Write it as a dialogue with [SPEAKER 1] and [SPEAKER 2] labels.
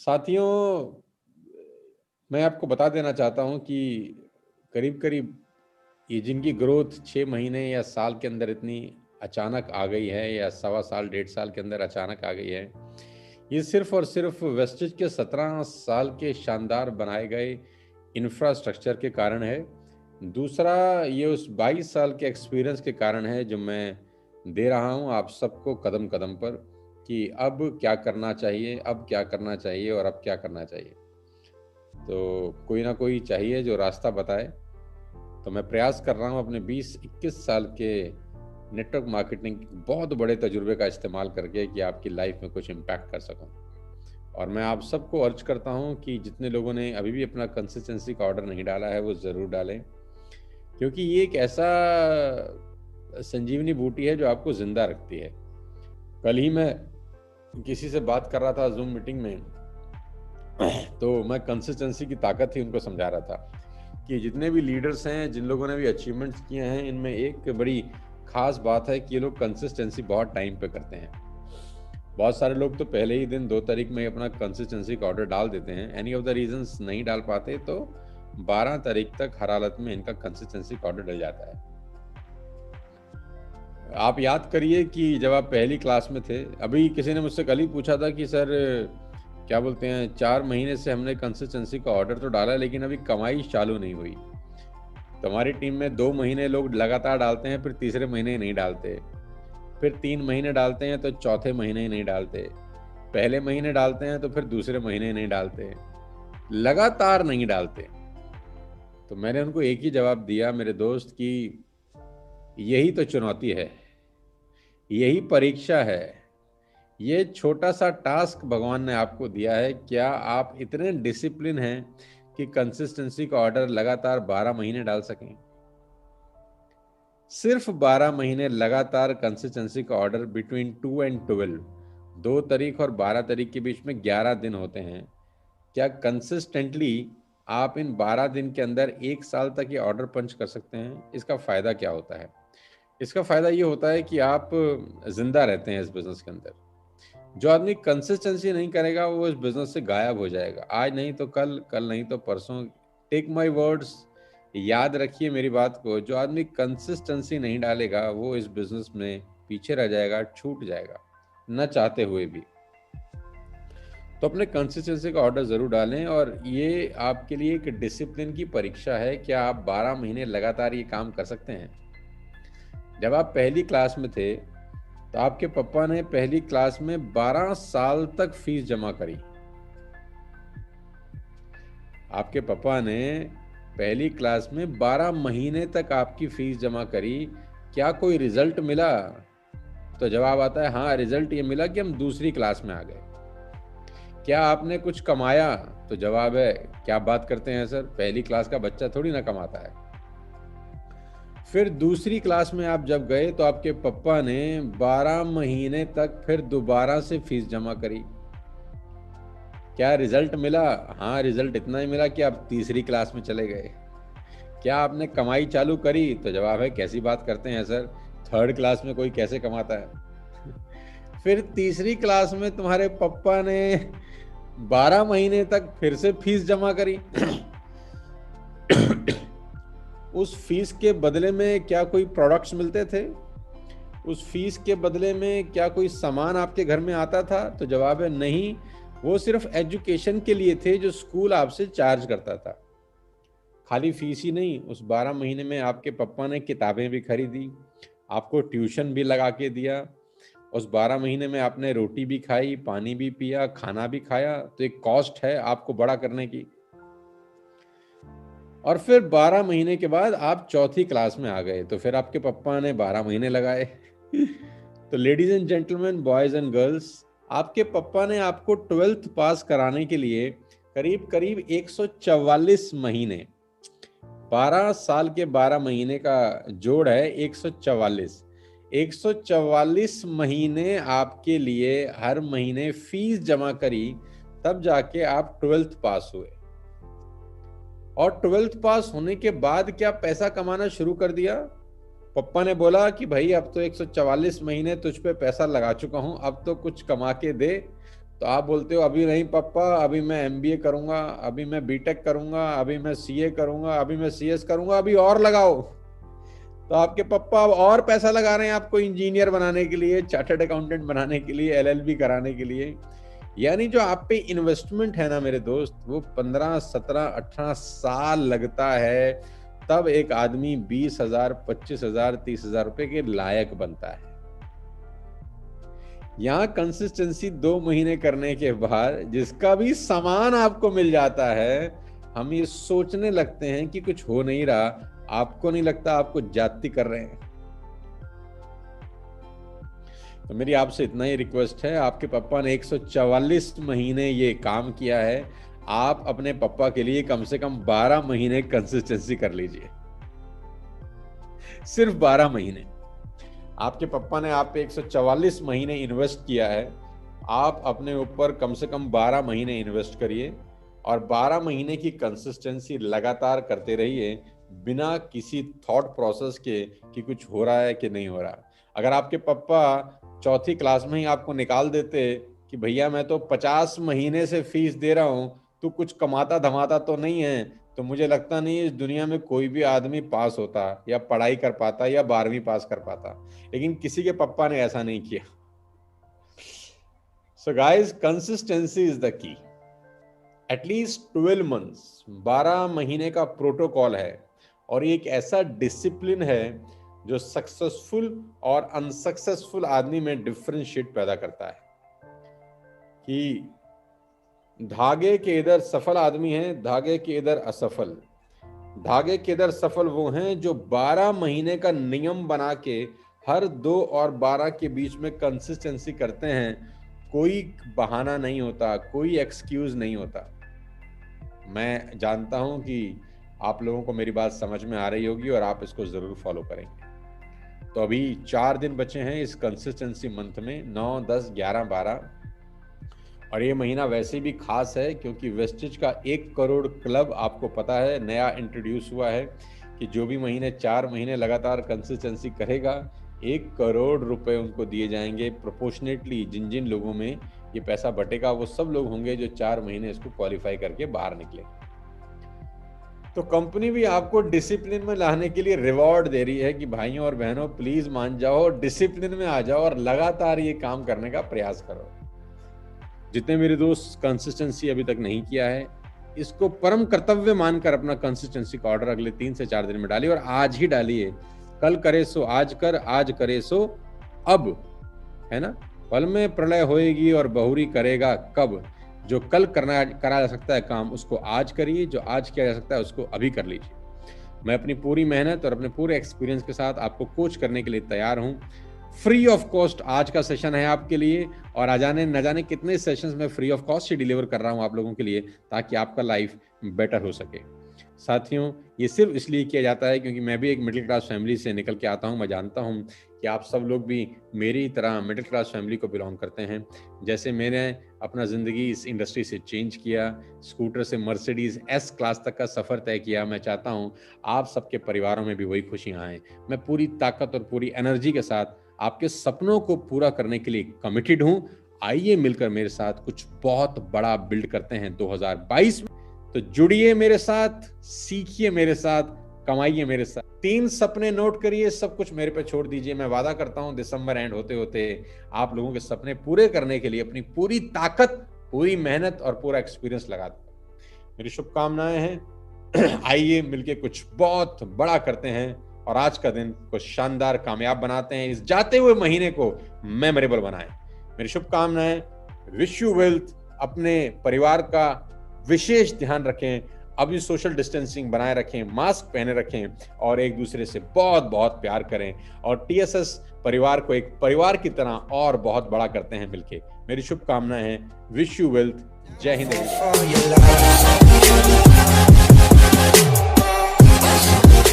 [SPEAKER 1] साथियों, मैं आपको बता देना चाहता हूँ कि करीब-करीब ये जिनकी ग्रोथ 6 महीने या साल के अंदर इतनी अचानक आ गई है या सवा साल, डेढ़ साल के अंदर अचानक आ गई है, ये सिर्फ़ और सिर्फ़ वेस्टेज के 17 साल के शानदार बनाए गए इंफ्रास्ट्रक्चर के कारण है। दूसरा, ये उस 22 साल के एक्सपीरियंस के कारण है जो मैं दे रहा हूँ आप सबको कदम-कदम पर कि अब क्या करना चाहिए, अब क्या करना चाहिए और अब क्या करना चाहिए। तो कोई ना कोई चाहिए जो रास्ता बताए। तो मैं प्रयास कर रहा हूँ अपने 20-21 साल के नेटवर्क मार्केटिंग के बहुत बड़े तजुर्बे का इस्तेमाल करके कि आपकी लाइफ में कुछ इम्पैक्ट कर सकूँ। और मैं आप सबको अर्ज करता हूँ कि जितने लोगों ने अभी भी अपना कंसिस्टेंसी का ऑर्डर नहीं डाला है, वो ज़रूर डालें। क्योंकि ये एक ऐसा संजीवनी बूटी है जो आपको ज़िंदा रखती है। कल ही मैं किसी से बात कर रहा था ज़ूम मीटिंग में, तो मैं कंसिस्टेंसी की ताकत ही उनको समझा रहा था कि जितने भी लीडर्स हैं, जिन लोगों ने भी अचीवमेंट्स किए हैं, इनमें एक बड़ी ख़ास बात है कि ये लोग कंसिस्टेंसी बहुत टाइम पे करते हैं। बहुत सारे लोग तो पहले ही दिन 2 तारीख में ही अपना कंसिस्टेंसी का ऑर्डर डाल देते हैं। एनी ऑफ द रीज़न्स नहीं डाल पाते तो 12 तारीख तक हर हालत में इनका कंसिस्टेंसी का ऑर्डर डल जाता है। आप याद करिए कि जब आप पहली क्लास में थे, अभी किसी ने मुझसे कल ही पूछा था कि सर क्या बोलते हैं 4 महीने से हमने कंसिस्टेंसी का ऑर्डर तो डाला लेकिन अभी कमाई चालू नहीं हुई। तो हमारी टीम में 2 महीने लोग लगातार डालते हैं, फिर तीसरे महीने नहीं डालते। फिर 3 महीने डालते हैं तो चौथे महीने ही नहीं डालते। पहले महीने डालते हैं तो फिर दूसरे महीने नहीं डालते। लगातार नहीं डालते। तो मैंने उनको एक ही जवाब दिया मेरे दोस्त कि यही तो चुनौती है। यही परीक्षा है। ये छोटा-सा टास्क भगवान ने आपको दिया है। क्या आप इतने डिसिप्लिन हैं कि कंसिस्टेंसी का ऑर्डर लगातार 12 महीने डाल सकें? सिर्फ 12 महीने लगातार कंसिस्टेंसी का ऑर्डर बिटवीन 2 एंड 12, 2 तारीख और 12 तारीख के बीच में 11 दिन होते हैं। क्या कंसिस्टेंटली आप इन 12 दिन के अंदर 1 साल तक ये ऑर्डर पंच कर सकते हैं? इसका फ़ायदा क्या होता है? इसका फ़ायदा ये होता है कि आप ज़िंदा रहते हैं इस बिज़नेस के अंदर। जो आदमी कंसिस्टेंसी नहीं करेगा वो इस बिज़नेस से गायब हो जाएगा। आज नहीं तो कल, कल नहीं तो परसों। टेक माय वर्ड्स, याद रखिए मेरी बात को, जो आदमी कंसिस्टेंसी नहीं डालेगा वो इस बिज़नेस में पीछे रह जाएगा, छूट जाएगा, ना चाहते हुए भी। तो अपने कंसिस्टेंसी का ऑर्डर ज़रूर डालें और ये आपके लिए एक डिसिप्लिन की परीक्षा है, क्या आप 12 महीने लगातार ये काम कर सकते हैं? जब आप पहली क्लास में थे, तो आपके पापा ने पहली क्लास में 12 साल तक फीस जमा करी। आपके पापा ने पहली क्लास में 12 महीने तक आपकी फीस जमा करी। क्या कोई रिजल्ट मिला? तो जवाब आता है हाँ, रिजल्ट ये मिला कि हम दूसरी क्लास में आ गए। क्या आपने कुछ कमाया? तो जवाब है क्या बात करते हैं सर, पहली क्लास का बच्चा थोड़ी ना कमाता है। फिर दूसरी क्लास में आप जब गए तो आपके पापा ने 12 महीने तक फिर दोबारा से फीस जमा करी। क्या रिजल्ट मिला? हाँ, रिजल्ट इतना ही मिला कि आप तीसरी क्लास में चले गए। क्या आपने कमाई चालू करी? तो जवाब है कैसी बात करते हैं सर, थर्ड क्लास में कोई कैसे कमाता है? फिर तीसरी क्लास में तुम्हारे पापा ने 12 महीने तक फिर से फीस जमा करी। उस फीस के बदले में क्या कोई प्रोडक्ट्स मिलते थे? उस फीस के बदले में क्या कोई सामान आपके घर में आता था? तो जवाब है नहीं, वो सिर्फ एजुकेशन के लिए थे जो स्कूल आपसे चार्ज करता था। खाली फीस ही नहीं, उस 12 महीने में आपके पापा ने किताबें भी खरीदी, आपको ट्यूशन भी लगा के दिया। उस 12 महीने में आपने रोटी भी खाई, पानी भी पिया, खाना भी खाया, तो एक कॉस्ट है आपको बड़ा करने की। और फिर 12 महीने के बाद आप चौथी क्लास में आ गए, तो फिर आपके पापा ने 12 महीने लगाए। तो ladies and gentleman, boys and girls, आपके पापा ने आपको 12th पास कराने के लिए करीब-करीब 144 महीने, 12 साल के 12 महीने का जोड़ है 144। 144 महीने आपके लिए हर महीने फीस जमा करी, तब जाके आप 12th पास हुए। और 12th पास होने के बाद क्या पैसा कमाना शुरू कर दिया? पापा ने बोला कि भाई अब तो 144 महीने तुझ पे पैसा लगा चुका हूं, अब तो कुछ कमा के दे, तो आप बोलते हो अभी नहीं पापा, अभी मैं एमबीए करूंगा, अभी मैं बीटेक करूंगा, अभी मैं सीए करूंगा, अभी मैं सीएस करूंगा, अभी और लगाओ। तो आपके पापा अब और पैसा लगा रहे हैं आपको इंजीनियर बनाने के लिए, चार्टर्ड अकाउंटेंट बनाने के लिए, एलएलबी कराने के लिए। यानी जो आप पे इन्वेस्टमेंट है ना मेरे दोस्त, वो 15, 17, 18 साल लगता है, तब एक आदमी 20,000, 25,000, 30,000 रुपए के लायक बनता है। यहाँ कंसिस्टेंसी 2 महीने करने के बाद जिसका भी सामान आपको मिल जाता है, हम ये सोचने लगते हैं कि कुछ हो नहीं रहा। आपको नहीं लगता आपको जाति कर रहे हैं? तो मेरी आपसे इतना ही रिक्वेस्ट है, आपके पापा ने 144 महीने ये काम किया है, आप अपने पापा के लिए कम से कम 12 महीने कंसिस्टेंसी कर लीजिए। सिर्फ 12 महीने। आपके पापा ने आप पे 144 महीने इन्वेस्ट किया है, आप अपने ऊपर कम से कम 12 महीने इन्वेस्ट करिए और 12 महीने की कंसिस्टेंसी लगातार करते रहिए, बिना किसी थॉट प्रोसेस के कि कुछ हो रहा है कि नहीं हो रहा। अगर आपके पापा चौथी क्लास में ही आपको निकाल देते कि भैया मैं तो 50 महीने से फीस दे रहा हूं, तू कुछ कमाता धमाता तो नहीं है, तो मुझे लगता नहीं इस दुनिया में कोई भी आदमी पास होता या पढ़ाई कर पाता या 12वीं पास कर पाता। लेकिन किसी के पापा ने ऐसा नहीं किया। So guys, consistency is the key. At least 12 months, 12 महीने का प्रोटोकॉल है और एक ऐसा डिसिप्लिन है जो सक्सेसफुल और अनसक्सेसफुल आदमी में डिफरेंशिएट पैदा करता है। कि धागे के इधर सफल आदमी हैं, धागे के इधर असफल। धागे के इधर सफल वो हैं जो 12 महीने का नियम बना के हर 2 और 12 के बीच में कंसिस्टेंसी करते हैं। कोई बहाना नहीं होता, कोई एक्सक्यूज नहीं होता। मैं जानता हूं कि आप लोगों को मेरी बात समझ में आ रही होगी और आप इसको जरूर फॉलो करेंगे। तो अभी 4 दिन बचे हैं इस कंसिस्टेंसी मंथ में, 9, 10, 11, 12। और ये महीना वैसे भी खास है क्योंकि वेस्टेज का 1 करोड़ क्लब आपको पता है नया इंट्रोड्यूस हुआ है कि जो भी महीने 4 महीने लगातार कंसिस्टेंसी करेगा, 1 करोड़ रुपए उनको दिए जाएंगे प्रोपोर्शनेटली। जिन जिन लोगों में ये पैसा बटेगा वो सब लोग होंगे जो 4 महीने इसको क्वालिफाई करके बाहर निकले। तो कंपनी भी आपको डिसिप्लिन में लाने के लिए रिवॉर्ड दे रही है कि भाइयों और बहनों प्लीज मान जाओ, डिसिप्लिन में आ जाओ और लगातार ये काम करने का प्रयास करो। जितने मेरे दोस्त कंसिस्टेंसी अभी तक नहीं किया है, इसको परम कर्तव्य मानकर अपना कंसिस्टेंसी का ऑर्डर अगले 3 से 4 दिन में डालिए और आज ही डालिए। कल करे सो आज कर, आज करे सो अब, है ना। पल में प्रलय होएगी और बहुरी करेगा कब। जो कल करा जा सकता है काम, उसको आज करिए। जो आज किया जा सकता है उसको अभी कर लीजिए। मैं अपनी पूरी मेहनत और अपने पूरे एक्सपीरियंस के साथ आपको कोच करने के लिए तैयार हूं। फ्री ऑफ कॉस्ट आज का सेशन है आपके लिए और न जाने कितने सेशंस में free of cost he deliver कर रहा हूं आप लोगों के लिए, ताकि आपका लाइफ बेटर हो सके। साथियों, ये सिर्फ इसलिए किया जाता है क्योंकि मैं भी एक मिडिल क्लास फैमिली से निकल के आता हूं। मैं जानता हूं कि आप सब लोग भी मेरी तरह मिडिल क्लास फैमिली को बिलोंग करते हैं। जैसे मैंने अपना ज़िंदगी इस इंडस्ट्री से चेंज किया, स्कूटर से मर्सिडीज़ एस क्लास तक का सफ़र तय किया, मैं चाहता हूं आप सबके परिवारों में भी वही खुशियां आएँ। मैं पूरी ताकत और पूरी एनर्जी के साथ आपके सपनों को पूरा करने के लिए कमिटेड हूं। आइए मिलकर मेरे साथ कुछ बहुत बड़ा बिल्ड करते हैं 2022 में। तो जुड़िए मेरे साथ, सीखिए मेरे साथ, कमाइए मेरे साथ। 3 सपने नोट करिए, सब कुछ मेरे पे छोड़ दीजिए। मैं वादा करता हूं दिसंबर एंड होते होते आप लोगों के सपने पूरे करने के लिए अपनी पूरी ताकत, पूरी मेहनत और पूरा एक्सपीरियंस लगा दूंगा। मेरी शुभकामनाएं हैं। आइए मिलके कुछ बहुत बड़ा करते हैं और आज का दिन को शानदार कामयाब बनाते हैं। इस जाते हुए महीने को मेमोरेबल बनाएं। मेरी शुभकामनाएं। Wish you wealth. अपने परिवार का विशेष ध्यान रखें, अभी सोशल डिस्टेंसिंग बनाए रखें, मास्क पहने रखें और एक दूसरे से बहुत बहुत प्यार करें और टीएसएस परिवार को एक परिवार की तरह और बहुत बड़ा करते हैं मिलके। मेरी शुभकामनाएं हैं। Wish you wealth. जय हिंद।